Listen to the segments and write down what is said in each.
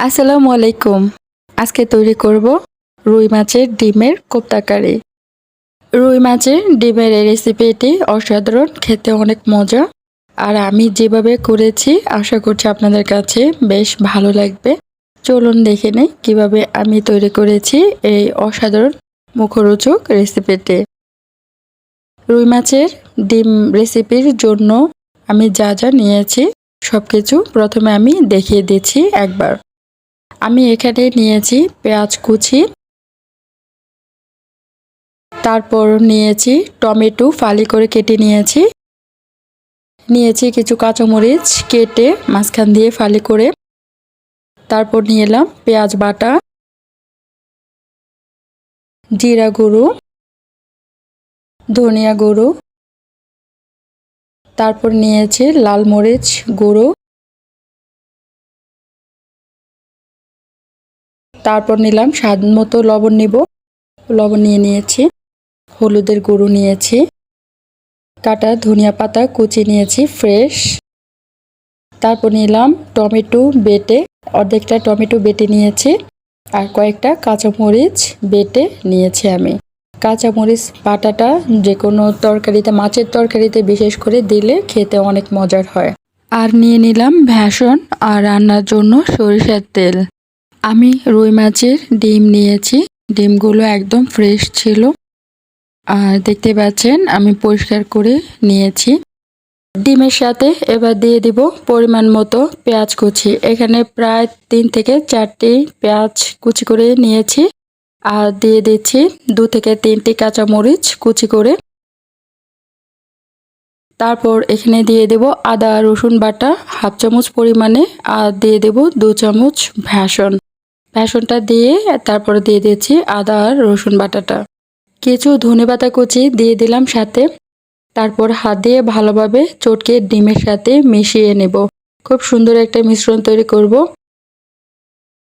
আসসালামু আলাইকুম। আজকে তৈরি করব রুই মাছের ডিমের কোপ্তা কারি। রুই মাছের ডিমের এই রেসিপিটি অসাধারণ, খেতে অনেক মজা। আর আমি যেভাবে করেছি আশা করছি আপনাদের কাছে বেশ ভালো লাগবে। চলুন দেখে নেই কিভাবে আমি তৈরি করেছি এই অসাধারণ মুখরোচক রেসিপিটি। রুই মাছের ডিম রেসিপির জন্য আমি যা যা নিয়েছি সবকিছু প্রথমে আমি দেখিয়ে দিচ্ছি একবার। আমি এখানে নিয়েছি পেঁয়াজ কুচি, তারপর নিয়েছি টমেটো ফালি করে কেটে নিয়েছি, কিছু কাঁচামরিচ কেটে মাঝখান দিয়ে ফালি করে, তারপর নিয়ে এলাম পেঁয়াজ বাটা, জিরা গুঁড়ো, ধনিয়া গুঁড়ো, তারপর নিয়েছি লাল মরিচ গুঁড়ো, তারপর নিলাম স্বাদ মতো লবণ লবণ নিয়েছি, হলুদের গুঁড়ো নিয়েছি, কাটা ধনিয়া পাতা কুচি নিয়েছি ফ্রেশ, তারপর নিলাম টমেটো বেটে, অর্ধেকটা টমেটো বেটে নিয়েছি, আর কয়েকটা কাঁচামরিচ বেটে নিয়েছি আমি। কাঁচামরিচ বাটাটা যে কোনো তরকারিতে, মাছের তরকারিতে বিশেষ করে দিলে খেতে অনেক মজার হয়। আর নিয়ে নিলাম ভেষণ আর রান্নার জন্য সরিষার তেল। আমি রুই মাছের ডিম নিয়েছি, ডিমগুলো একদম ফ্রেশ ছিল। আর দেখতে পাচ্ছেন আমি পরিষ্কার করে নিয়েছি। ডিমের সাথে এবার দিয়ে দিব পরিমাণ মতো পেঁয়াজ কুচি। এখানে প্রায় 3 থেকে 4টি পেঁয়াজ কুচি করে নিয়েছি। আর দিয়ে দিচ্ছি 2 থেকে 3টি কাঁচামরিচ কুচি করে। তারপর এখানে দিয়ে দেব আদা রসুন বাটা হাফ চামচ পরিমাণে, আর দিয়ে দেব 2 চামচ ভেষণটা দিয়ে তারপরে দিয়ে দিচ্ছি আদা আর রসুন বাটাটা। কিছু ধনেপাতা কুচি দিয়ে দিলাম সাথে। তারপর হাত দিয়ে ভালোভাবে চটকে ডিমের সাথে মিশিয়ে নেব। খুব সুন্দর একটা মিশ্রণ তৈরি করব।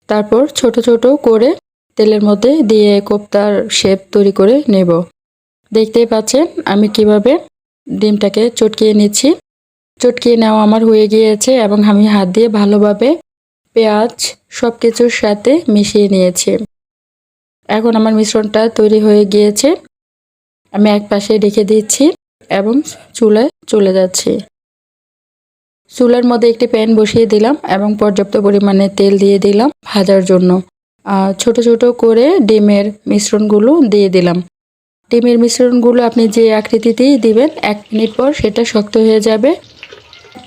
তারপর ছোট ছোট করে তেলের মধ্যে দিয়ে কোপ্তার শেপ তৈরি করে নেব। দেখতেই পাচ্ছেন আমি কিভাবে ডিমটাকে চটকিয়ে নিচ্ছি। চটকিয়ে নেওয়া আমার হয়ে গিয়েছে এবং আমি হাত দিয়ে ভালোভাবে পেঁয়াজ সব কিছুর সাথে মিশিয়ে নিয়েছি। এখন আমার মিশ্রণটা তৈরি হয়ে গিয়েছে। আমি এক পাশে রেখে দিচ্ছি এবং চুলায় চলে যাচ্ছি। চুলার মধ্যে একটি প্যান বসিয়ে দিলাম এবং পর্যাপ্ত পরিমাণে তেল দিয়ে দিলাম ভাজার জন্য। ছোট ছোট করে ডিমের মিশ্রণগুলো দিয়ে দিলাম। ডিমের মিশ্রণগুলো আপনি যে আকৃতিতেই দিবেন, 1 মিনিট পর সেটা শক্ত হয়ে যাবে।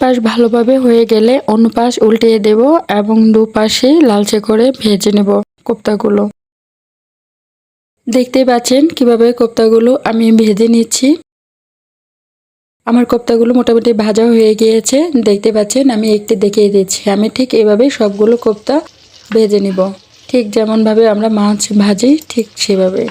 পাশ ভালোভাবে হয়ে গেলে অন্য পাশ উল্টিয়ে দেব এবং দুপাশে লালচে করে ভেজে নেব কোপ্তাগুলো। দেখতেই পাচ্ছেন কিভাবে কোপ্তাগুলো আমি ভেজে নিচ্ছি। আমার কোপ্তাগুলো মোটামুটি ভাজা হয়ে গিয়েছে। দেখতে পাচ্ছেন আমি একটু দেখিয়ে দিচ্ছি। আমি ঠিক এইভাবে সবগুলো কোপ্তা ভেজে নিব, ঠিক যেমনভাবে আমরা মাছ ভাজি ঠিক সেভাবে।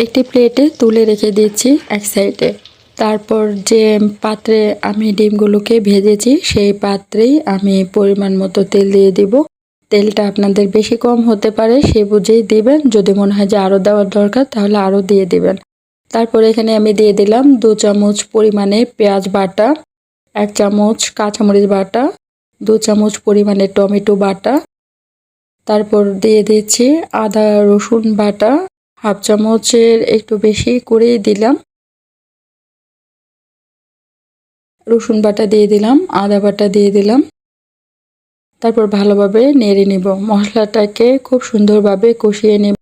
একটি প্লেটে তুলে রেখে দিচ্ছি এক সাইডে। তারপর যে পাত্রে আমি ডিমগুলোকে ভেজেছি সেই পাত্রেই আমি পরিমাণ মতো তেল দিয়ে দিব। তেলটা আপনাদের বেশি কম হতে পারে, সে বুঝেই দিবেন। যদি মনে হয় যে আরও দেওয়ার দরকার তাহলে আরও দিয়ে দিবেন। তারপর এখানে আমি দিয়ে দিলাম 2 চামচ পরিমাণে পেঁয়াজ বাটা, 1 চামচ কাঁচামরিচ বাটা, 2 চামচ পরিমাণে টমেটো বাটা, তারপর দিয়ে দিচ্ছি আদা রসুন বাটা, হাফ চামচের একটু বেশি করেই দিলাম। রসুন বাটা দিয়ে দিলাম, আদা বাটা দিয়ে দিলাম। তারপর ভালোভাবে নেড়ে নেব। মশলাটাকে খুব সুন্দরভাবে কষিয়ে নেব।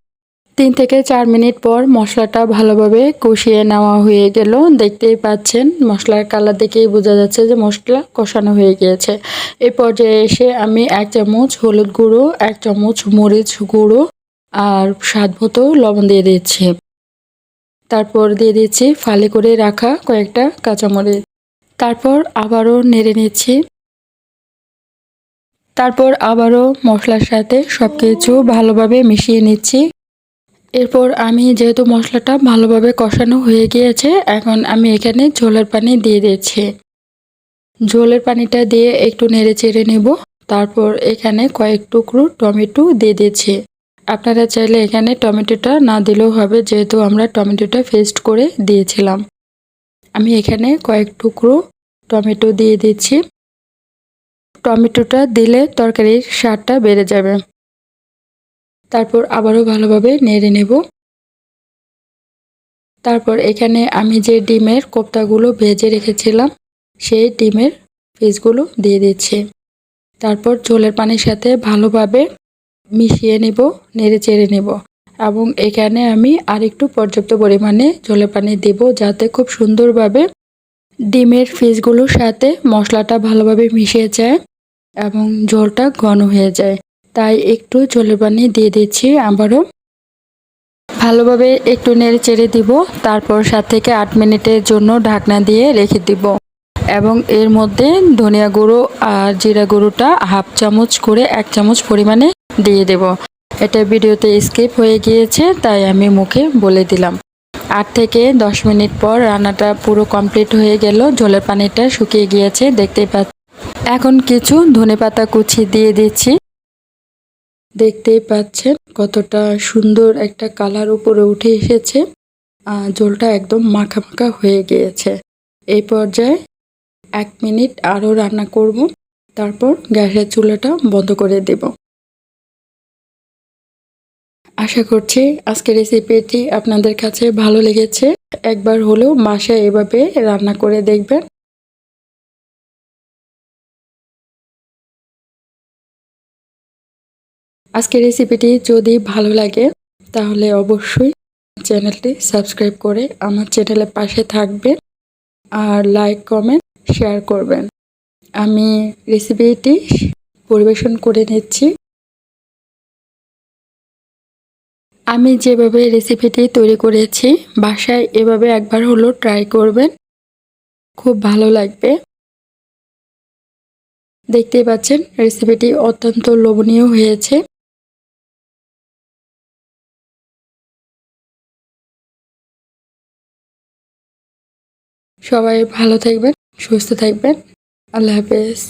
3 থেকে 4 মিনিট পর মশলাটা ভালোভাবে কষিয়ে নেওয়া হয়ে গেল। দেখতেই পাচ্ছেন মশলার কালার দেখেই বোঝা যাচ্ছে যে মশলা কষানো হয়ে গিয়েছে। এই পর্যায়ে এসে আমি 1 চামচ হলুদ গুঁড়ো, 1 চামচ মরিচ গুঁড়ো আর স্বাদ মতো লবণ দিয়ে দিচ্ছি। তারপর দিয়ে দিচ্ছি ফালি করে রাখা কয়েকটা কাঁচামরিচ। তারপর আবারও নেড়ে নিচ্ছি। তারপর আবারও মশলার সাথে সবকিছু ভালোভাবে মিশিয়ে নিচ্ছি। এরপর আমি যেহেতু মশলাটা ভালোভাবে কষানো হয়ে গিয়েছে, এখন আমি এখানে ঝোলের পানি দিয়ে দিচ্ছি। ঝোলের পানিটা দিয়ে একটু নেড়ে চেড়ে নেব। তারপর এখানে কয়েক টুকরো টমেটো দিয়ে দিচ্ছি। আপনারা চাইলে এখানে টমেটোটা না দিলেও হবে, যেহেতু আমরা টমেটোটা পেস্ট করে দিয়েছিলাম। আমি এখানে কয়েক টুকরো টমেটো দিয়ে দিচ্ছি। টমেটোটা দিলে তরকারির স্বাদটা বেড়ে যাবে। তারপর আবারও ভালোভাবে নেড়ে নেব। তারপর এখানে আমি যে ডিমের কোপ্তাগুলো ভেজে রেখেছিলাম সেই ডিমের পিসগুলো দিয়ে দিচ্ছি। তারপর ঝোলের পানির সাথে ভালোভাবে মিশিয়ে নেব, নেড়ে চেড়ে নেব। এবং এখানে আমি আরেকটু পর্যাপ্ত পরিমাণে ঝোলের পানি দেব, যাতে খুব সুন্দরভাবে ডিমের পিসগুলোর সাথে মশলাটা ভালোভাবে মিশে যায় এবং ঝোলটা ঘন হয়ে যায়। তাই একটু ঝোলের পানি দিয়ে দিচ্ছি। আবারও ভালোভাবে একটু নেড়ে চেড়ে দিব। তারপর 7 থেকে 8 মিনিটের জন্য ঢাকনা দিয়ে রেখে দিব এবং এর মধ্যে ধনিয়া গুঁড়ো আর জিরা গুঁড়োটা হাফ চামচ করে 1 চামচ পরিমাণে দিয়ে দেব। এটা ভিডিওতে স্কিপ হয়ে গিয়েছে, তাই আমি মুখে বলে দিলাম। 8 থেকে 10 মিনিট পর রান্নাটা পুরো কমপ্লিট হয়ে গেল। ঝোলের পানিটা শুকিয়ে গিয়েছে, দেখতেই পাচ্ছেন। এখন কিছু ধনেপাতা কুচি দিয়ে দিচ্ছি। দেখতেই পাচ্ছেন কতটা সুন্দর একটা কালার উপরে উঠে এসেছে। ঝোলটা একদম মাখা মাখা হয়ে গিয়েছে। এই পর্যায়ে 1 মিনিট আরও রান্না করব, তারপর গ্যাসের চুলাটা বন্ধ করে দেব। আশা করছি আজকের রেসিপিটি আপনাদের কাছে ভালো লেগেছে। একবার হলেও বাসায় এভাবে রান্না করে দেখবেন। আজকের রেসিপিটি যদি ভালো লাগে তাহলে অবশ্যই চ্যানেলটি সাবস্ক্রাইব করে আমার চ্যানেলের পাশে থাকবেন আর লাইক, কমেন্ট, শেয়ার করবেন। আমি রেসিপিটি পরিবেশন করে নিচ্ছি। আমি যেভাবে রেসিপিটি তৈরি করেছি বাসায় এভাবে একবার হলেও ট্রাই করবেন, খুব ভালো লাগবে। দেখতেই পাচ্ছেন রেসিপিটি অত্যন্ত লোভনীয় হয়েছে। সবাই ভালো থাকবেন, সুস্থ থাকবেন। আল্লাহ হাফেজ।